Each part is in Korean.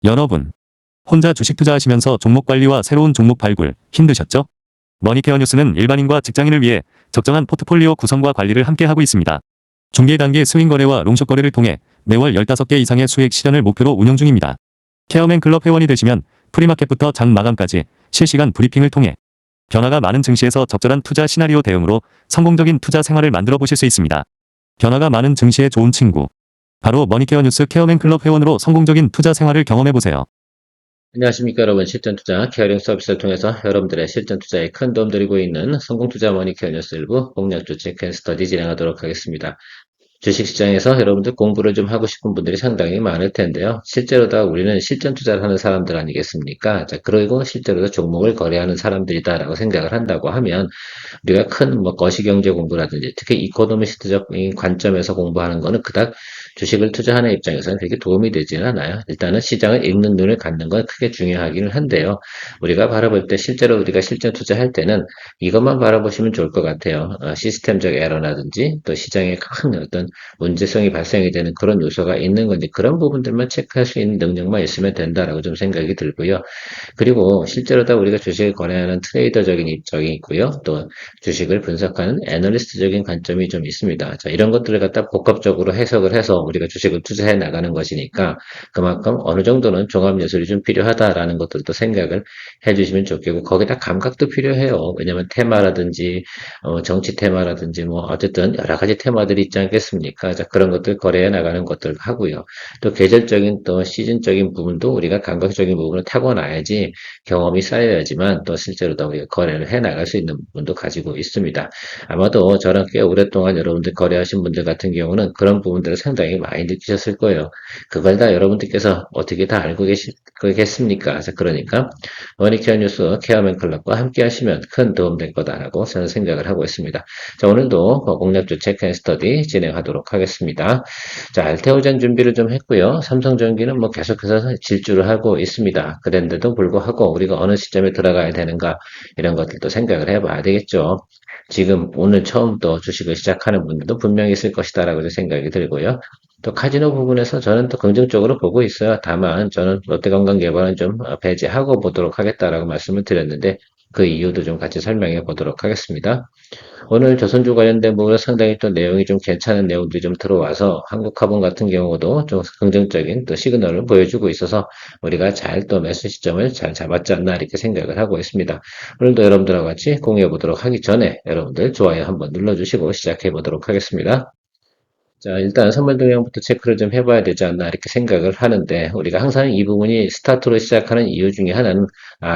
여러분, 혼자 주식 투자하시면서 종목 관리와 새로운 종목 발굴 힘드셨죠? 머니케어 뉴스는 일반인과 직장인을 위해 적정한 포트폴리오 구성과 관리를 함께 하고 있습니다. 중개 단계 스윙 거래와 롱숏 거래를 통해 매월 15개 이상의 수익 실현을 목표로 운영 중입니다. 케어맨 클럽 회원이 되시면 프리마켓부터 장 마감까지 실시간 브리핑을 통해 변화가 많은 증시에서 적절한 투자 시나리오 대응으로 성공적인 투자 생활을 만들어 보실 수 있습니다. 변화가 많은 증시의 좋은 친구. 바로 머니케어 뉴스 케어맨 클럽 회원으로 성공적인 투자 생활을 경험해 보세요. 안녕하십니까 여러분. 실전투자 케어링 서비스를 통해서 여러분들의 실전투자에 큰 도움 드리고 있는 성공투자 머니케어 뉴스 일부 공략주 체크 앤 스터디 진행하도록 하겠습니다. 주식시장에서 여러분들 공부를 좀 하고 싶은 분들이 상당히 많을 텐데요. 실제로 다 우리는 실전 투자를 하는 사람들 아니겠습니까? 자, 그리고 실제로 종목을 거래하는 사람들이다라고 생각을 한다고 하면 우리가 큰 뭐 거시경제 공부라든지 특히 이코노미스트적인 관점에서 공부하는 거는 그닥 주식을 투자하는 입장에서는 그렇게 도움이 되지는 않아요. 일단은 시장을 읽는 눈을 갖는 건 크게 중요하기는 한데요. 우리가 바라볼 때 실제로 우리가 실전 투자할 때는 이것만 바라보시면 좋을 것 같아요. 시스템적 에러라든지 또 시장에 큰 어떤 문제성이 발생이 되는 그런 요소가 있는 건지 그런 부분들만 체크할 수 있는 능력만 있으면 된다라고 좀 생각이 들고요. 그리고 실제로 다 우리가 주식을 거래하는 트레이더적인 입장이 있고요. 또 주식을 분석하는 애널리스트적인 관점이 좀 있습니다. 자, 이런 것들을 갖다 복합적으로 해석을 해서 우리가 주식을 투자해 나가는 것이니까 그만큼 어느 정도는 종합예술이 좀 필요하다라는 것들도 생각을 해주시면 좋겠고 거기다 감각도 필요해요. 왜냐하면 테마라든지 정치 테마라든지 뭐 어쨌든 여러 가지 테마들이 있지 않겠습니까? 자, 그런 것들 거래해 나가는 것들 하고요. 또 계절적인 또 시즌적인 부분도 우리가 감각적인 부분을 타고나야지 경험이 쌓여야지만 또 실제로 더 우리가 거래를 해 나갈 수 있는 부분도 가지고 있습니다. 아마도 저랑 꽤 오랫동안 여러분들 거래하신 분들 같은 경우는 그런 부분들을 상당히 많이 느끼셨을 거예요. 그걸 다 여러분들께서 어떻게 다 알고 계시겠습니까? 자, 그러니까 머니케어 뉴스 케어맨 클럽과 함께 하시면 큰 도움 될 거다라고 저는 생각을 하고 있습니다. 자, 오늘도 공략주 체크 앤 스터디 진행하도록 하겠습니다. 자, 알테오젠 준비를 좀 했고요. 삼성전기는 뭐 계속해서 질주를 하고 있습니다. 그런데도 불구하고 우리가 어느 시점에 들어가야 되는가 이런 것들도 생각을 해봐야 되겠죠. 지금 오늘 처음 또 주식을 시작하는 분들도 분명히 있을 것이다라고 생각이 들고요. 또 카지노 부분에서 저는 또 긍정적으로 보고 있어요. 다만 저는 롯데관광개발은 좀 배제하고 보도록 하겠다라고 말씀을 드렸는데 그 이유도 좀 같이 설명해 보도록 하겠습니다. 오늘 조선주 관련된 부분은 상당히 또 내용이 좀 괜찮은 내용들이 좀 들어와서 한국화본 같은 경우도 좀 긍정적인 또 시그널을 보여주고 있어서 우리가 잘 또 매수 시점을 잘 잡았지 않나 이렇게 생각을 하고 있습니다. 오늘도 여러분들과 같이 공유해 보도록 하기 전에 여러분들 좋아요 한번 눌러주시고 시작해 보도록 하겠습니다. 자, 일단 선물 동향부터 체크를 좀 해봐야 되지 않나 이렇게 생각을 하는데 우리가 항상 이 부분이 스타트로 시작하는 이유 중에 하나는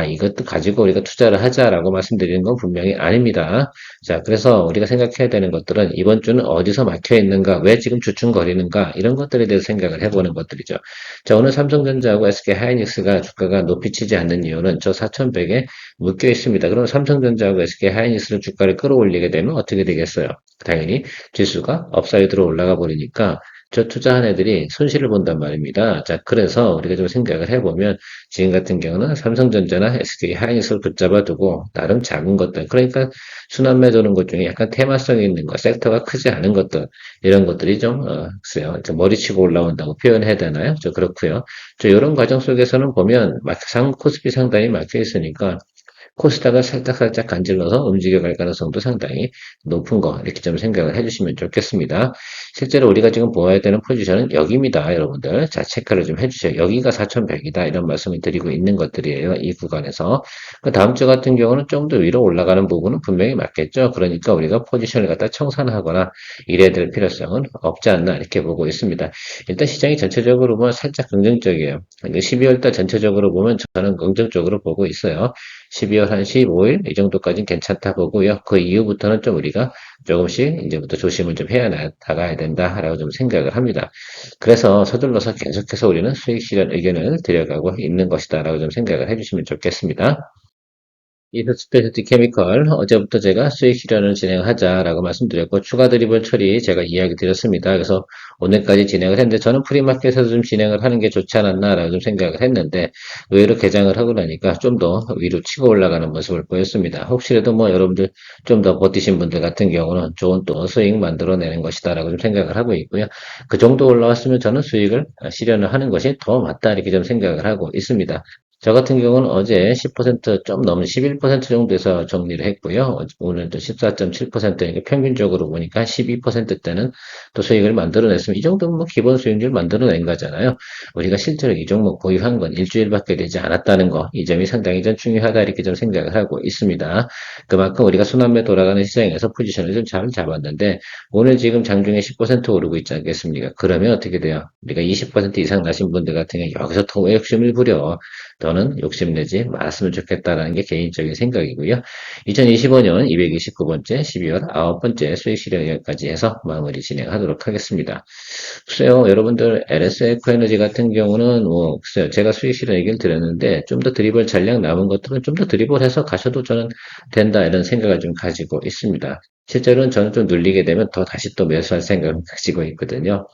이것도 가지고 우리가 투자를 하자라고 말씀드리는 건 분명히 아닙니다. 자, 그래서 우리가 생각해야 되는 것들은 이번 주는 어디서 막혀 있는가, 왜 지금 주춤거리는가 이런 것들에 대해서 생각을 해보는 것들이죠. 자, 오늘 삼성전자하고 SK 하이닉스가 주가가 높이 치지 않는 이유는 저 4,100에 묶여 있습니다. 그럼 삼성전자하고 SK 하이닉스를 주가를 끌어올리게 되면 어떻게 되겠어요? 당연히 지수가 업사이드로 올라가 버리니까 저 투자한 애들이 손실을 본단 말입니다. 자, 그래서 우리가 좀 생각을 해보면 지금 같은 경우는 삼성전자나 SK 하이닉스를 붙잡아 두고 나름 작은 것들, 그러니까 순환매 도는 것 중에 약간 테마성이 있는 것, 섹터가 크지 않은 것들 이런 것들이 좀 글쎄요, 좀 머리치고 올라온다고 표현해야 되나요? 저 그렇고요. 저 이런 과정 속에서는 보면 코스피 상당히 막혀 있으니까 코스닥을 살짝살짝 간질러서 움직여갈 가능성도 상당히 높은 거 이렇게 좀 생각을 해주시면 좋겠습니다. 실제로 우리가 지금 보아야 되는 포지션은 여기입니다. 여러분들 자 체크를 좀 해주세요. 여기가 4100이다 이런 말씀을 드리고 있는 것들이에요. 이 구간에서 그 다음 주 같은 경우는 좀 더 위로 올라가는 부분은 분명히 맞겠죠. 그러니까 우리가 포지션을 갖다 청산하거나 이래야 될 필요성은 없지 않나 이렇게 보고 있습니다. 일단 시장이 전체적으로 보면 살짝 긍정적이에요. 12월 달 전체적으로 보면 저는 긍정적으로 보고 있어요. 12월 한 15일 이 정도까지는 괜찮다 보고요. 그 이후부터는 좀 우리가 조금씩 이제부터 조심을 좀 해야 나가야 된다라고 좀 생각을 합니다. 그래서 서둘러서 계속해서 우리는 수익 실현 의견을 드려가고 있는 것이다라고 좀 생각을 해주시면 좋겠습니다. 이스 스페셜티 케미컬 어제부터 제가 수익 실현을 진행하자라고 말씀드렸고 추가 드리블 처리 제가 이야기 드렸습니다. 그래서 오늘까지 진행을 했는데 저는 프리마켓에서 좀 진행을 하는 게 좋지 않았나라고 좀 생각을 했는데 의외로 개장을 하고 나니까 좀 더 위로 치고 올라가는 모습을 보였습니다. 혹시라도 뭐 여러분들 좀 더 버티신 분들 같은 경우는 좋은 또 수익 만들어내는 것이다라고 좀 생각을 하고 있고요. 그 정도 올라왔으면 저는 수익을 실현을 하는 것이 더 맞다 이렇게 좀 생각을 하고 있습니다. 저 같은 경우는 어제 10%좀 넘는 11% 정도에서 정리를 했고요. 오늘도 14.7%니까 평균적으로 보니까 12%대는 또 수익을 만들어냈으면 이 정도면 뭐 기본 수익률 만들어낸 거잖아요. 우리가 실제로 이 종목 보유한 건 일주일밖에 되지 않았다는 거, 이 점이 상당히 좀 중요하다 이렇게 좀 생각을 하고 있습니다. 그만큼 우리가 순환매 돌아가는 시장에서 포지션을 좀 잘 잡았는데 오늘 지금 장중에 10% 오르고 있지 않겠습니까? 그러면 어떻게 돼요? 우리가 20% 이상 나신 분들 같은 경우 여기서 더 욕심을 부려 더는 욕심내지 말았으면 좋겠다라는 게 개인적인 생각이고요. 2025년 229번째 12월 9번째 수익 실현까지 해서 마무리 진행하도록 하겠습니다. 글쎄요, 여러분들 LS 에코에너지 같은 경우는 글쎄요, 제가 수익 실현 얘기를 드렸는데 좀 더 드리블 전략 남은 것들은 좀 더 드리블해서 가셔도 저는 된다 이런 생각을 좀 가지고 있습니다. 실제로는 저는 좀 눌리게 되면 더 다시 또 매수할 생각을 가지고 있거든요.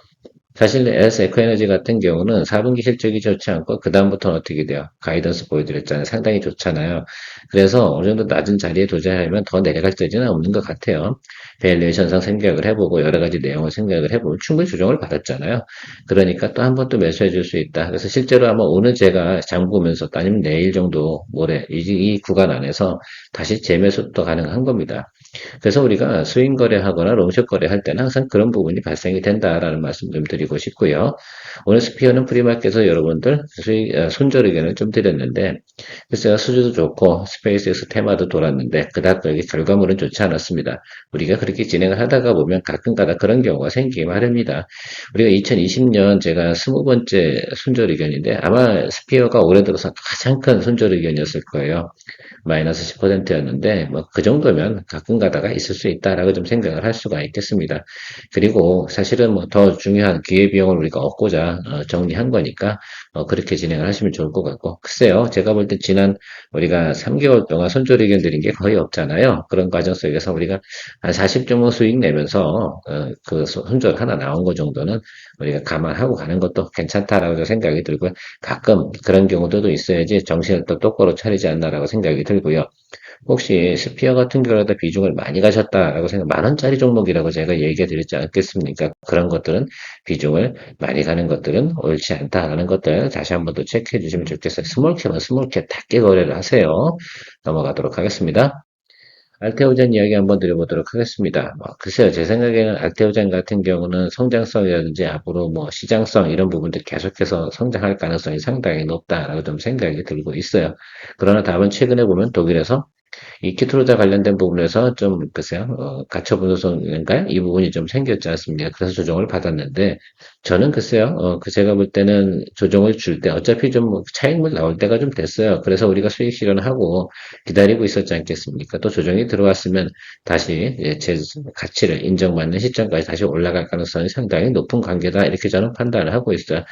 사실 LS 에코에너지 같은 경우는 4분기 실적이 좋지 않고 그다음부터는 어떻게 돼요? 가이던스 보여드렸잖아요. 상당히 좋잖아요. 그래서 어느 정도 낮은 자리에 도전하면 더 내려갈 여지는 없는 것 같아요. 밸류에이션상 생각을 해보고 여러 가지 내용을 생각을 해보면 충분히 조정을 받았잖아요. 그러니까 또 한 번 또 매수해 줄 수 있다. 그래서 실제로 아마 오늘 제가 장 보면서 아니면 내일 정도 모레 이 구간 안에서 다시 재매수도 가능한 겁니다. 그래서 우리가 스윙 거래하거나 롱숏 거래할 때는 항상 그런 부분이 발생이 된다라는 말씀 좀 드리고 싶고요. 오늘 스피어는 프리마켓에서 여러분들 손절 의견을 좀 드렸는데 글쎄요 수주도 좋고 스페이스X 테마도 돌았는데 그닥 여기 결과물은 좋지 않았습니다. 우리가 그렇게 진행을 하다가 보면 가끔가다 그런 경우가 생기기 마련입니다. 우리가 2020년 제가 20번째 손절 의견인데 아마 스피어가 올해 들어서 가장 큰 손절 의견이었을 거예요. 마이너스 10%였는데 뭐 그 정도면 가끔 가다가 있을 수 있다라고 좀 생각을 할 수가 있겠습니다. 그리고 사실은 뭐 더 중요한 기회비용을 우리가 얻고자 정리한 거니까 그렇게 진행을 하시면 좋을 것 같고 글쎄요 제가 볼 때 지난 우리가 3개월 동안 손절 의견 드린 게 거의 없잖아요. 그런 과정 속에서 우리가 한 40 정도 수익 내면서 그 손절 하나 나온 거 정도는 우리가 감안하고 가는 것도 괜찮다라고 생각이 들고요. 가끔 그런 경우도 있어야지 정신을 또 똑바로 차리지 않나라고 생각이 들고요. 혹시 스피어 같은 경우에도 비중을 많이 가셨다라고 생각, 10,000원짜리 종목이라고 제가 얘기해 드렸지 않겠습니까? 그런 것들은 비중을 많이 가는 것들은 옳지 않다라는 것들 다시 한번 더 체크해 주시면 좋겠어요. 스몰캡은 스몰캡 닫게 거래를 하세요. 넘어가도록 하겠습니다. 알테오젠 이야기 한번 드려보도록 하겠습니다. 글쎄요, 제 생각에는 알테오젠 같은 경우는 성장성이라든지 앞으로 뭐 시장성 이런 부분들 계속해서 성장할 가능성이 상당히 높다라고 좀 생각이 들고 있어요. 그러나 다만 최근에 보면 독일에서 이 키트로자 관련된 부분에서 좀 글쎄요, 가처분소송인가요? 이 부분이 좀 생겼지 않습니까? 그래서 조정을 받았는데 저는 글쎄요, 그 제가 볼 때는 조정을 줄 때 어차피 좀뭐 차익물 나올 때가 좀 됐어요. 그래서 우리가 수익 실현하고 기다리고 있었지 않겠습니까? 또 조정이 들어왔으면 다시 제 가치를 인정받는 시점까지 다시 올라갈 가능성이 상당히 높은 관계다 이렇게 저는 판단을 하고 있어요.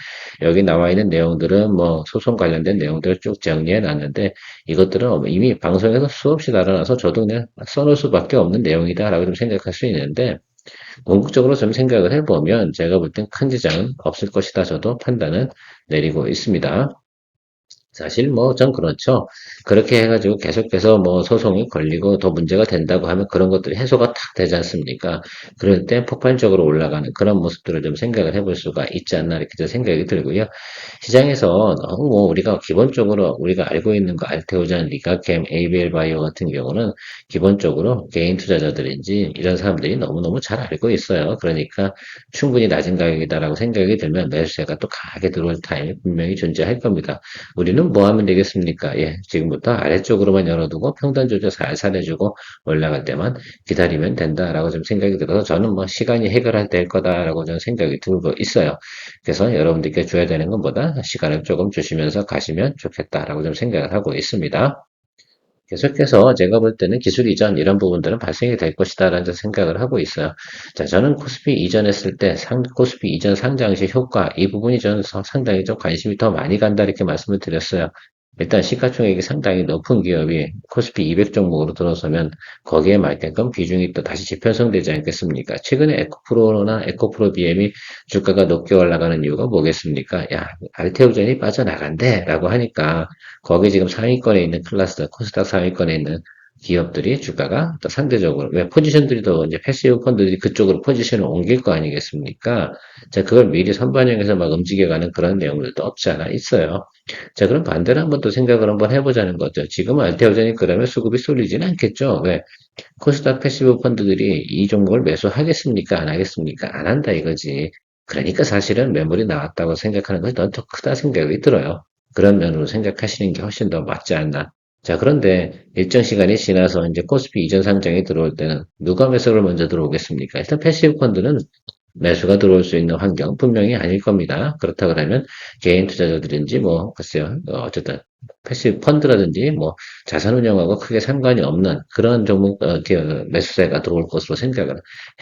여기 나와 있는 내용들은 뭐 소송 관련된 내용들을 쭉 정리해 놨는데 이것들은 이미 방송에서 수없이 달아나서 저도 그냥 써놓을 수밖에 없는 내용이다라고 좀 생각할 수 있는데 궁극적으로 좀 생각을 해보면 제가 볼 땐 큰 지장은 없을 것이다 저도 판단은 내리고 있습니다. 사실 뭐 전 그렇죠. 그렇게 해가지고 계속해서 뭐 소송이 걸리고 더 문제가 된다고 하면 그런 것들이 해소가 탁 되지 않습니까? 그럴 때 폭발적으로 올라가는 그런 모습들을 좀 생각을 해볼 수가 있지 않나 이렇게 좀 생각이 들고요. 시장에서 너무 뭐 우리가 기본적으로 우리가 알고 있는 거 알테오젠, 리가캠, ABL 바이오 같은 경우는 기본적으로 개인 투자자들인지 이런 사람들이 너무너무 잘 알고 있어요. 그러니까 충분히 낮은 가격이다라고 생각이 들면 매수세가 또 강하게 들어올 타임이 분명히 존재할 겁니다. 우리는 뭐 하면 되겠습니까? 예, 지금부터 아래쪽으로만 열어두고 평단 조절 살살 해주고 올라갈 때만 기다리면 된다라고 좀 생각이 들어서 저는 뭐 시간이 해결할 때일 거다라고 저는 생각이 들고 있어요. 그래서 여러분들께 줘야 되는 것보다 시간을 조금 주시면서 가시면 좋겠다라고 좀 생각을 하고 있습니다. 계속해서 제가 볼 때는 기술 이전 이런 부분들은 발생이 될 것이다라는 생각을 하고 있어요. 자, 저는 코스피 이전했을 때 코스피 이전 상장 시 효과 이 부분이 저는 상당히 좀 관심이 더 많이 간다 이렇게 말씀을 드렸어요. 일단 시가총액이 상당히 높은 기업이 코스피 200 종목으로 들어서면 거기에 맞게끔 비중이 또 다시 재편성되지 않겠습니까? 최근에 에코프로나 에코프로 BM이 주가가 높게 올라가는 이유가 뭐겠습니까? 야, 알테오젠이 빠져나간대 라고 하니까 거기 지금 상위권에 있는 클래스, 코스닥 상위권에 있는 기업들이 주가가 또 상대적으로 왜 포지션들이 더 이제 패시브 펀드들이 그쪽으로 포지션을 옮길 거 아니겠습니까? 자, 그걸 미리 선반영해서 막 움직여가는 그런 내용들도 없지 않아 있어요. 자, 그럼 반대로 한번 또 생각을 한번 해보자는 거죠. 지금은 알테오젠이 그러면 수급이 쏠리지는 않겠죠. 왜? 코스닥 패시브 펀드들이 이 종목을 매수하겠습니까? 안 하겠습니까? 안 한다 이거지. 그러니까 사실은 매물이 나왔다고 생각하는 것이 더 크다 생각이 들어요. 그런 면으로 생각하시는 게 훨씬 더 맞지 않나. 자, 그런데 일정 시간이 지나서 이제 코스피 이전 상장이 들어올 때는 누가 매수를 먼저 들어오겠습니까? 일단 패시브 펀드는 매수가 들어올 수 있는 환경 분명히 아닐 겁니다. 그렇다 그러면 개인 투자자들인지 뭐 글쎄요 어쨌든 패시브 펀드라든지 뭐 자산 운용하고 크게 상관이 없는 그런 종목 매수세가 들어올 것으로 생각을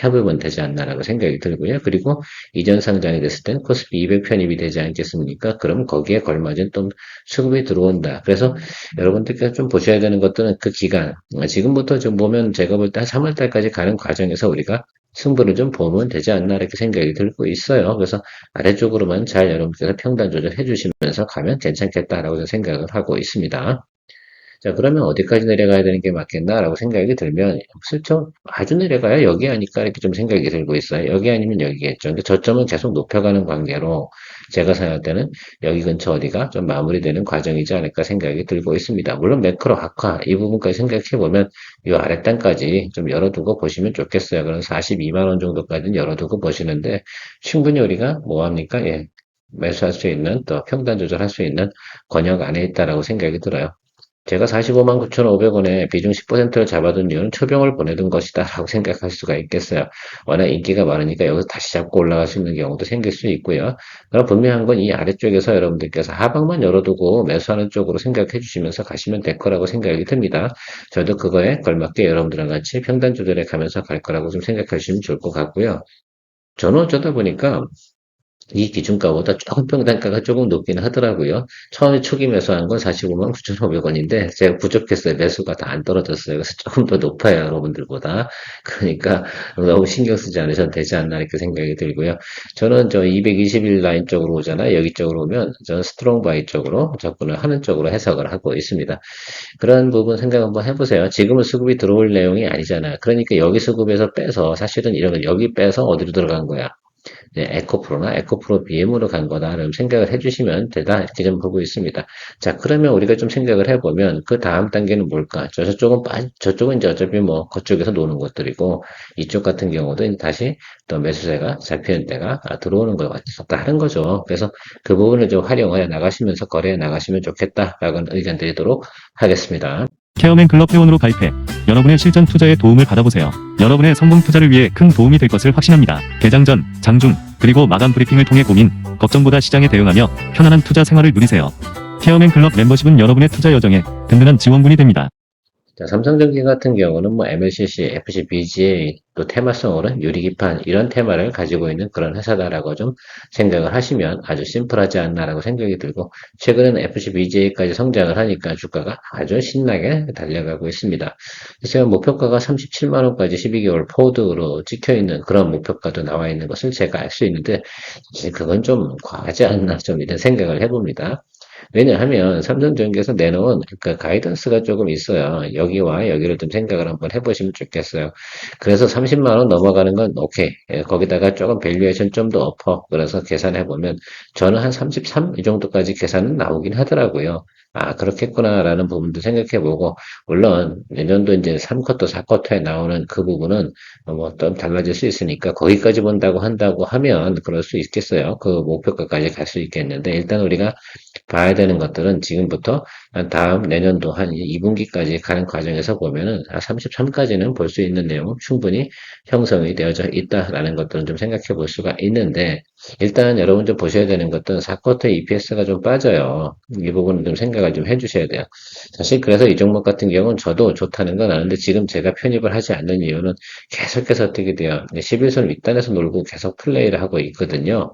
해보면 되지 않나라고 생각이 들고요. 그리고 이전 상장이 됐을 땐 코스피 200 편입이 되지 않겠습니까? 그럼 거기에 걸맞은 또 수급이 들어온다. 그래서 여러분들께서 좀 보셔야 되는 것들은 그 기간 지금부터 좀 보면 제가 볼 때 한 3월 달까지 가는 과정에서 우리가 승부를 좀 보면 되지 않나 이렇게 생각이 들고 있어요. 그래서 아래쪽으로만 잘 여러분께서 평단 조절해 주시면서 가면 괜찮겠다라고 생각을 하고 있습니다. 자, 그러면 어디까지 내려가야 되는 게 맞겠나라고 생각이 들면, 슬쩍 아주 내려가야 여기 아닐까 이렇게 좀 생각이 들고 있어요. 여기 아니면 여기겠죠. 근데 저점은 계속 높여가는 관계로 제가 생각할 때는 여기 근처 어디가 좀 마무리되는 과정이지 않을까 생각이 들고 있습니다. 물론 매크로 악화 이 부분까지 생각해보면 이 아랫단까지 좀 열어두고 보시면 좋겠어요. 그럼 42만 원 정도까지는 열어두고 보시는데 충분히 우리가 뭐합니까? 예. 매수할 수 있는 또 평단 조절할 수 있는 권역 안에 있다라고 생각이 들어요. 제가 45만 9,500원에 비중 10%를 잡아둔 이유는 초병을 보내둔 것이다 라고 생각할 수가 있겠어요. 워낙 인기가 많으니까 여기서 다시 잡고 올라갈 수 있는 경우도 생길 수 있고요. 그럼 분명한 건 이 아래쪽에서 여러분들께서 하방만 열어두고 매수하는 쪽으로 생각해 주시면서 가시면 될 거라고 생각이 듭니다. 저도 그거에 걸맞게 여러분들과 같이 평단 조절해 가면서 갈 거라고 좀 생각해 주시면 좋을 것 같고요. 저는 어쩌다 보니까 이 기준가보다 조금 평단가가 조금 높긴 하더라고요. 처음에 초기 매수한 건 45만 9,500원인데 제가 부족했어요. 매수가 다 안 떨어졌어요. 그래서 조금 더 높아요. 여러분들보다. 그러니까 너무 신경 쓰지 않으셔도 되지 않나 이렇게 생각이 들고요. 저는 저 220일 라인 쪽으로 오잖아요. 여기 쪽으로 오면 저는 스트롱 바이 쪽으로 접근을 하는 쪽으로 해석을 하고 있습니다. 그런 부분 생각 한번 해보세요. 지금은 수급이 들어올 내용이 아니잖아요. 그러니까 여기 수급에서 빼서 사실은 이런 거 여기 빼서 어디로 들어간 거야? 네, 에코프로나 에코프로 BM으로 간 거다라는 생각을 해주시면 되다 이렇게 좀 보고 있습니다. 자, 그러면 우리가 좀 생각을 해보면 그 다음 단계는 뭘까? 저쪽은 이제 어차피 뭐 그쪽에서 노는 것들이고 이쪽 같은 경우도 이제 다시 또 매수세가 잡히는 때가 들어오는 것 같다 하는 거죠. 그래서 그 부분을 좀 활용해 나가시면서 거래해 나가시면 좋겠다라는 의견 드리도록 하겠습니다. 케어맨 클럽 회원으로 가입해 여러분의 실전 투자에 도움을 받아보세요. 여러분의 성공 투자를 위해 큰 도움이 될 것을 확신합니다. 개장 전, 장중, 그리고 마감 브리핑을 통해 고민, 걱정보다 시장에 대응하며 편안한 투자 생활을 누리세요. 케어맨 클럽 멤버십은 여러분의 투자 여정에 든든한 지원군이 됩니다. 자, 삼성전기 같은 경우는 뭐 MLCC, FC, BGA, 또 테마성으로 유리기판 이런 테마를 가지고 있는 그런 회사다라고 좀 생각을 하시면 아주 심플하지 않나라고 생각이 들고 최근에는 FC, BGA까지 성장을 하니까 주가가 아주 신나게 달려가고 있습니다. 제가 목표가가 37만 원까지 12개월 포워드로 찍혀 있는 그런 목표가도 나와 있는 것을 제가 알 수 있는데 그건 좀 과하지 않나 좀 이런 생각을 해봅니다. 왜냐하면 삼성전기에서 내놓은 그 가이던스가 조금 있어요. 여기와 여기를 좀 생각을 한번 해보시면 좋겠어요. 그래서 30만 원 넘어가는 건 오케이. 예, 거기다가 조금 밸류에이션 좀 더 엎어. 그래서 계산해 보면 저는 한 33 이 정도까지 계산은 나오긴 하더라고요. 아, 그렇겠구나라는 부분도 생각해 보고 물론 내년도 이제 3쿼터, 4쿼터에 나오는 그 부분은 뭐 좀 달라질 수 있으니까 거기까지 본다고 한다고 하면 그럴 수 있겠어요. 그 목표가까지 갈 수 있겠는데 일단 우리가 봐야 되는 것들은 지금부터 한 다음 내년도 한 2분기까지 가는 과정에서 보면은 33까지는 볼 수 있는 내용 충분히 형성이 되어져 있다라는 것들은 좀 생각해 볼 수가 있는데 일단 여러분 좀 보셔야 되는 것들은 4쿼터 EPS가 좀 빠져요. 이 부분은 좀 생각을 좀 해주셔야 돼요. 사실 그래서 이 종목 같은 경우는 저도 좋다는 건 아는데 지금 제가 편입을 하지 않는 이유는 계속해서 어떻게 돼요. 11선 윗단에서 놀고 계속 플레이를 하고 있거든요.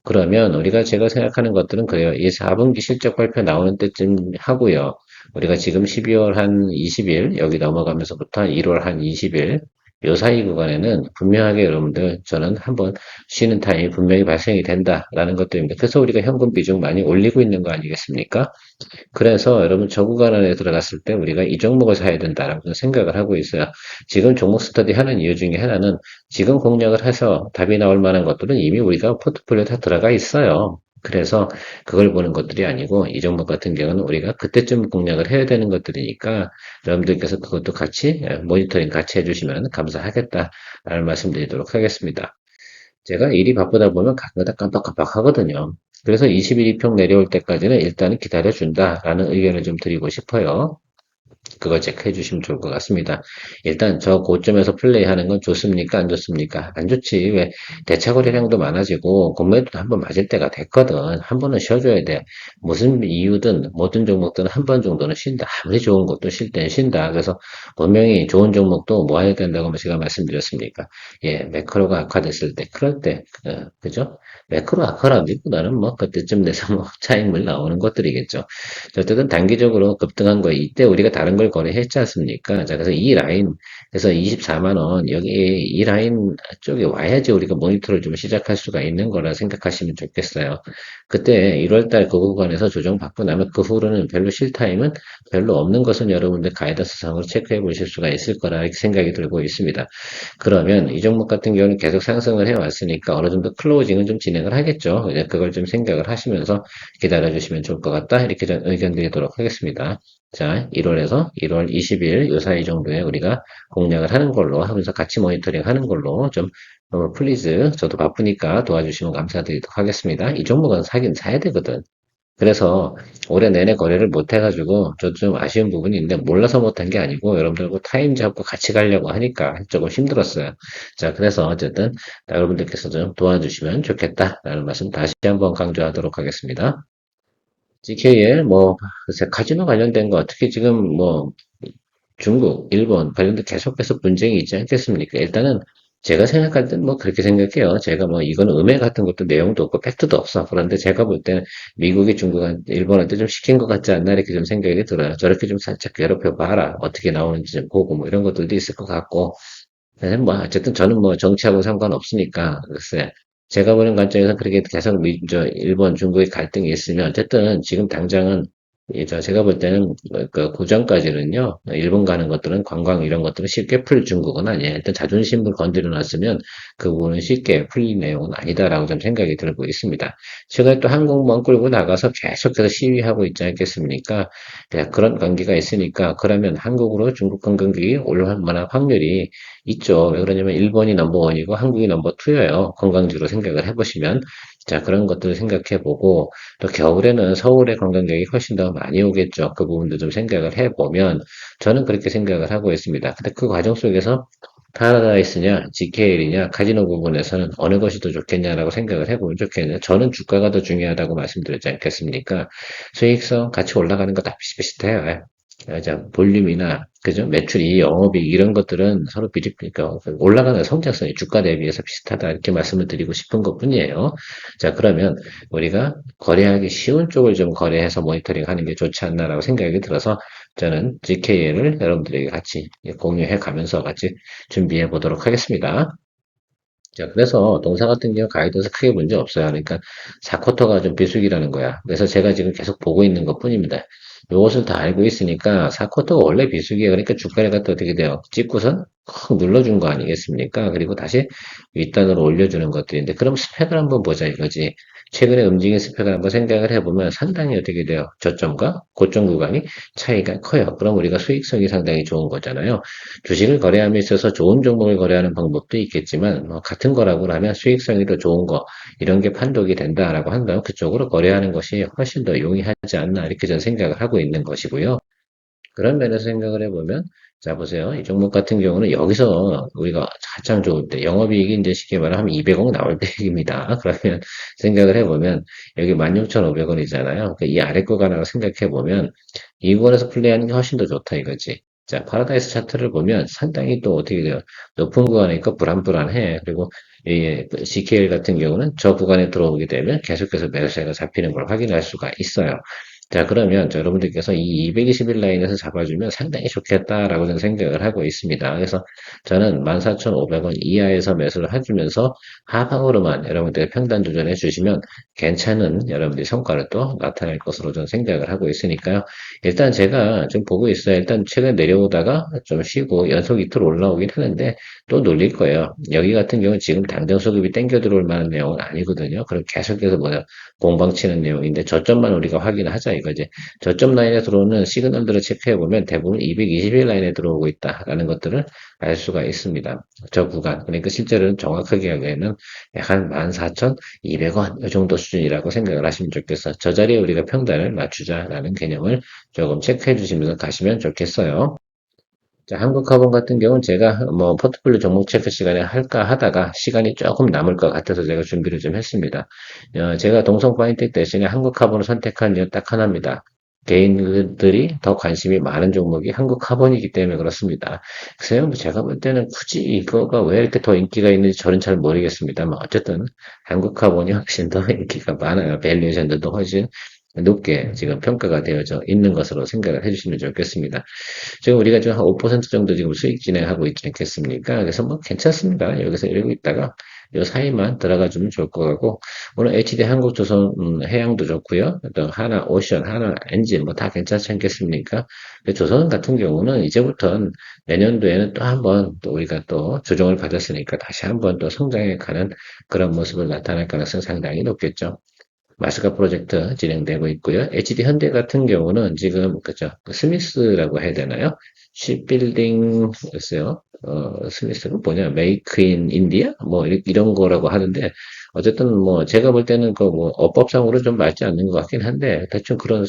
그러면 우리가 제가 생각하는 것들은 그래요. 이 4분기 실적 발표 나오는 때쯤 하고요. 우리가 지금 12월 한 20일, 여기 넘어가면서부터 1월 한 20일, 요 사이 구간에는 분명하게 여러분들, 저는 한번 쉬는 타임이 분명히 발생이 된다라는 것들입니다. 그래서 우리가 현금 비중 많이 올리고 있는 거 아니겠습니까? 그래서 여러분 저 구간 안에 들어갔을 때 우리가 이 종목을 사야 된다라고 생각을 하고 있어요. 지금 종목 스터디 하는 이유 중에 하나는 지금 공략을 해서 답이 나올 만한 것들은 이미 우리가 포트폴리오에 다 들어가 있어요. 그래서 그걸 보는 것들이 아니고 이 종목 같은 경우는 우리가 그때쯤 공략을 해야 되는 것들이니까 여러분들께서 그것도 같이 모니터링 같이 해주시면 감사하겠다라는 말씀드리도록 하겠습니다. 제가 일이 바쁘다 보면 가끔가다 깜빡깜빡 하거든요. 그래서 21이 평 내려올 때까지는 일단은 기다려준다라는 의견을 좀 드리고 싶어요. 그걸 체크해 주시면 좋을 것 같습니다. 일단 저 고점에서 플레이하는 건 좋습니까? 안 좋습니까? 안 좋지. 왜 대차거래량도 많아지고 공매도 한 번 맞을 때가 됐거든. 한 번은 쉬어줘야 돼. 무슨 이유든 모든 종목들은 한 번 정도는 쉰다. 아무리 좋은 것도 쉴 때는 쉰다. 그래서 분명히 좋은 종목도 모아야 된다고 제가 말씀드렸습니까? 예, 매크로가 악화됐을 때, 그럴 때, 그죠? 매크로 악화라기보다는 뭐 그때쯤 돼서 뭐 차익물 나오는 것들이겠죠. 어쨌든 단기적으로 급등한 거에 이때 우리가 다른 걸 거래했지 않습니까? 자, 그래서 이 라인, 그래서 24만 원, 여기 이 라인 쪽에 와야지 우리가 모니터를 좀 시작할 수가 있는 거라 생각하시면 좋겠어요. 그때 1월달 그 구간에서 조정받고 나면 그 후로는 별로 쉴 타임은 별로 없는 것은 여러분들 가이던스상으로 체크해 보실 수가 있을 거라 이렇게 생각이 들고 있습니다. 그러면 이 종목 같은 경우는 계속 상승을 해왔으니까 어느 정도 클로징은 좀 진행을 하겠죠. 이제 그걸 좀 생각을 하시면서 기다려주시면 좋을 것 같다. 이렇게 좀 의견 드리도록 하겠습니다. 자, 1월에서 1월 20일 요 사이 정도에 우리가 공략을 하는 걸로 하면서 같이 모니터링 하는 걸로 좀 플리즈 저도 바쁘니까 도와주시면 감사드리도록 하겠습니다. 이 종목은 사긴 사야 되거든. 그래서 올해 내내 거래를 못 해가지고 저 좀 아쉬운 부분이 있는데 몰라서 못한 게 아니고 여러분들하고 타임 잡고 같이 가려고 하니까 조금 힘들었어요. 자, 그래서 어쨌든 여러분들께서 좀 도와주시면 좋겠다라는 말씀 다시 한번 강조하도록 하겠습니다. GKL 뭐 글쎄 카지노 관련된 거 어떻게 지금 뭐 중국, 일본 관련된 계속해서 분쟁이 있지 않겠습니까? 일단은 제가 생각할 땐 뭐 그렇게 생각해요. 제가 뭐 이거는 음해 같은 것도 내용도 없고 팩트도 없어. 그런데 제가 볼 때는 미국이 중국한테, 일본한테 좀 시킨 것 같지 않나 이렇게 좀 생각이 들어요. 저렇게 좀 살짝 괴롭혀 봐라. 어떻게 나오는지 좀 보고 뭐 이런 것들도 있을 것 같고. 네, 뭐 어쨌든 저는 뭐 정치하고 상관없으니까 글쎄 제가 보는 관점에서 그렇게 계속 일본, 중국의 갈등이 있으면 어쨌든 지금 당장은 제가 볼 때는 그 고전까지는요 일본 가는 것들은 관광 이런 것들은 쉽게 풀 중국은 아니에요. 일단 자존심을 건드려 놨으면 그 부분은 쉽게 풀릴 내용은 아니다라고 좀 생각이 들고 있습니다. 최근에 또 항공모함 끌고 나가서 계속해서 시위하고 있지 않겠습니까? 네, 그런 관계가 있으니까 그러면 한국으로 중국 관광객이 올 만한 확률이 있죠. 왜 그러냐면 일본이 넘버원이고 한국이 넘버2예요. 관광지로 생각을 해보시면. 자, 그런 것들을 생각해보고 또 겨울에는 서울의 관광객이 훨씬 더 많이 오겠죠. 그 부분도 좀 생각을 해보면 저는 그렇게 생각을 하고 있습니다. 근데 그 과정 속에서 파라다이스냐, GKL이냐, 카지노 부분에서는 어느 것이 더 좋겠냐라고 생각을 해보면 좋겠네요. 저는 주가가 더 중요하다고 말씀드렸지 않겠습니까? 수익성 같이 올라가는 거 다 비슷비슷해요. 자, 볼륨이나, 그죠? 매출이, 영업이익, 이런 것들은 서로 그러니까 올라가는 성장성이 주가 대비해서 비슷하다. 이렇게 말씀을 드리고 싶은 것 뿐이에요. 자, 그러면 우리가 거래하기 쉬운 쪽을 좀 거래해서 모니터링 하는 게 좋지 않나라고 생각이 들어서 저는 GKL을 여러분들에게 같이 공유해 가면서 같이 준비해 보도록 하겠습니다. 자, 그래서 동사 같은 경우 가이드에서 크게 문제 없어요. 그러니까 4쿼터가 좀 비수기라는 거야. 그래서 제가 지금 계속 보고 있는 것 뿐입니다. 이것을 다 알고 있으니까 4쿼터가 원래 비수기예요. 그러니까 주가를 갖다 어떻게 돼요? 찍고선 콕 눌러준 거 아니겠습니까? 그리고 다시 윗단으로 올려주는 것들인데 그럼 스펙을 한번 보자 이거지. 최근에 움직인 스펙을 한번 생각을 해보면 상당히 어떻게 돼요? 저점과 고점 구간이 차이가 커요. 그럼 우리가 수익성이 상당히 좋은 거잖아요. 주식을 거래함에 있어서 좋은 종목을 거래하는 방법도 있겠지만 뭐 같은 거라고 하면 수익성이 더 좋은 거 이런 게 판독이 된다라고 한다면 그쪽으로 거래하는 것이 훨씬 더 용이하지 않나 이렇게 저는 생각을 하고 있는 것이고요. 그런 면에서 생각을 해보면 자 보세요. 이 종목 같은 경우는 여기서 우리가 가장 좋을 때 영업이익이 이제 쉽게 말하면 200억 나올 때입니다. 그러면 생각을 해보면 여기 16,500원이잖아요. 이 아래 구간을 생각해보면 이 구간에서 플레이하는 게 훨씬 더 좋다 이거지. 자, 파라다이스 차트를 보면 상당히 또 어떻게 돼요? 높은 구간에 있고 불안불안해. 그리고 이 GKL 같은 경우는 저 구간에 들어오게 되면 계속해서 매수세가 잡히는 걸 확인할 수가 있어요. 자, 그러면 여러분들께서 이 221 라인에서 잡아주면 상당히 좋겠다라고 저는 생각을 하고 있습니다. 그래서 저는 14,500원 이하에서 매수를 해주면서 하방으로만 여러분들 평단 조절해 주시면 괜찮은 여러분들이 성과를 또 나타낼 것으로 저는 생각을 하고 있으니까요. 일단 제가 좀 보고 있어요. 일단 최근 내려오다가 좀 쉬고 연속 이틀 올라오긴 하는데 또 놀릴 거예요. 여기 같은 경우는 지금 당장 소급이 땡겨 들어올 만한 내용은 아니거든요. 그럼 계속해서 공방치는 내용인데 저점만 우리가 확인하자 이거지. 저점 라인에 들어오는 시그널들을 체크해 보면 대부분 221 라인에 들어오고 있다라는 것들을 알 수가 있습니다. 저 구간. 그러니까 실제로는 정확하게 하기에는 약 한 14,200원 이 정도 수준이라고 생각을 하시면 좋겠어. 저 자리에 우리가 평단을 맞추자라는 개념을 조금 체크해 주시면서 가시면 좋겠어요. 자, 한국화본 같은 경우는 제가 뭐 포트폴리오 종목 체크 시간에 할까 하다가 시간이 조금 남을 것 같아서 제가 준비를 좀 했습니다. 제가 동성 파인텍 대신에 한국화본을 선택한 이유 딱 하나입니다. 개인들이 더 관심이 많은 종목이 한국화본이기 때문에 그렇습니다. 글쎄요, 뭐 제가 볼 때는 굳이 이거가 왜 이렇게 더 인기가 있는지 저는 잘 모르겠습니다만 어쨌든 한국화본이 훨씬 더 인기가 많아요. 밸류에이션들도 훨씬 높게 지금 평가가 되어져 있는 것으로 생각을 해주시면 좋겠습니다. 지금 우리가 지금 한 5% 정도 지금 수익 진행하고 있지 않겠습니까? 그래서 뭐 괜찮습니다. 여기서 이러고 있다가 요 사이만 들어가 주면 좋을 것 같고, 오늘 HD 한국조선 해양도 좋고요. 또 하나 오션, 하나 엔진 뭐 다 괜찮지 않겠습니까? 조선 같은 경우는 이제부터는 내년도에는 또 한번 또 우리가 또 조정을 받았으니까 다시 한번 또 성장해 가는 그런 모습을 나타날 가능성이 상당히 높겠죠. 마스가 프로젝트 진행되고 있고요. HD 현대 같은 경우는 지금 그죠 스미스라고 해야 되나요? 쉽빌딩 글쎄요. 스미스가 뭐냐? 메이크 인 인디아? 뭐 이런 거라고 하는데 어쨌든 뭐 제가 볼 때는 그 뭐 어법상으로 좀 맞지 않는 것 같긴 한데 대충 그런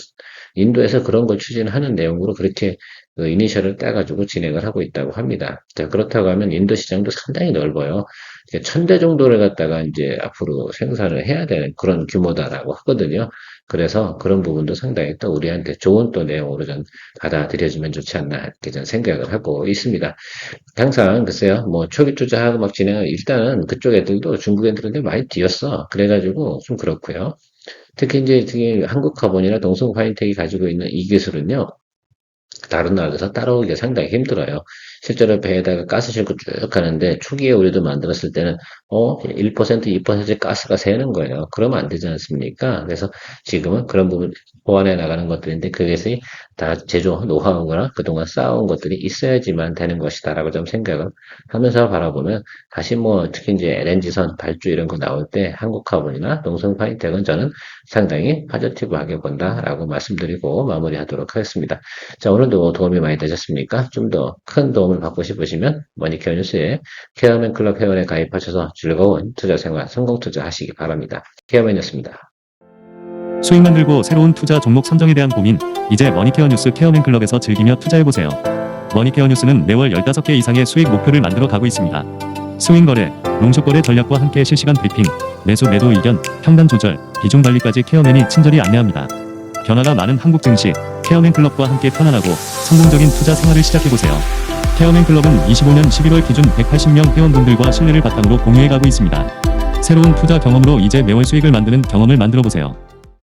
인도에서 그런 걸 추진하는 내용으로 그렇게 그 이니셜을 따가지고 진행을 하고 있다고 합니다. 자, 그렇다고 하면 인도 시장도 상당히 넓어요. 1000대 정도를 갖다가 이제 앞으로 생산을 해야 되는 그런 규모다라고 하거든요. 그래서 그런 부분도 상당히 또 우리한테 좋은 또 내용으로 좀 받아들여지면 좋지 않나 이렇게 저는 생각을 하고 있습니다. 항상 글쎄요, 뭐 초기 투자하고 막 진행을 일단은 그쪽 애들도 중국 애들한테 많이 뒤었어. 그래가지고 좀 그렇고요. 특히 이제 한국화본이나 동성화인텍이 가지고 있는 이 기술은요. 다른 나라에서 따라오기가 상당히 힘들어요. 실제로 배에다가 가스 싣고 쭉 가는데 초기에 우리도 만들었을 때는 1%, 2% 가스가 새는 거예요. 그러면 안 되지 않습니까? 그래서 지금은 그런 부분 보완해 나가는 것들인데 그것이 다 제조 노하우거나 그동안 쌓아온 것들이 있어야지만 되는 것이다라고 좀 생각을 하면서 바라보면 다시 뭐 특히 이제 LNG선 발주 이런 거 나올 때 한국화본이나 동성파인텍은 저는 상당히 파저티브하게 본다라고 말씀드리고 마무리하도록 하겠습니다. 자, 오늘도 도움이 많이 되셨습니까? 좀 더 큰 도움을 받고 싶으시면 머니케어 뉴스에 케어맨 클럽 회원에 가입하셔서 즐거운 투자 생활, 성공 투자 하시기 바랍니다. 케어맨이었습니다. 수익 만들고 새로운 투자 종목 선정에 대한 고민, 이제 머니케어 뉴스 케어맨 클럽에서 즐기며 투자해보세요. 머니케어 뉴스는 매월 15개 이상의 수익 목표를 만들어 가고 있습니다. 스윙 거래, 롱숏 거래 전략과 함께 실시간 브리핑, 매수 매도 의견, 평단 조절, 비중 관리까지 케어맨이 친절히 안내합니다. 변화가 많은 한국 증시, 케어맨 클럽과 함께 편안하고 성공적인 투자 생활을 시작해보세요. 케어맨 클럽은 25년 11월 기준 180명 회원분들과 신뢰를 바탕으로 공유해가고 있습니다. 새로운 투자 경험으로 이제 매월 수익을 만드는 경험을 만들어보세요.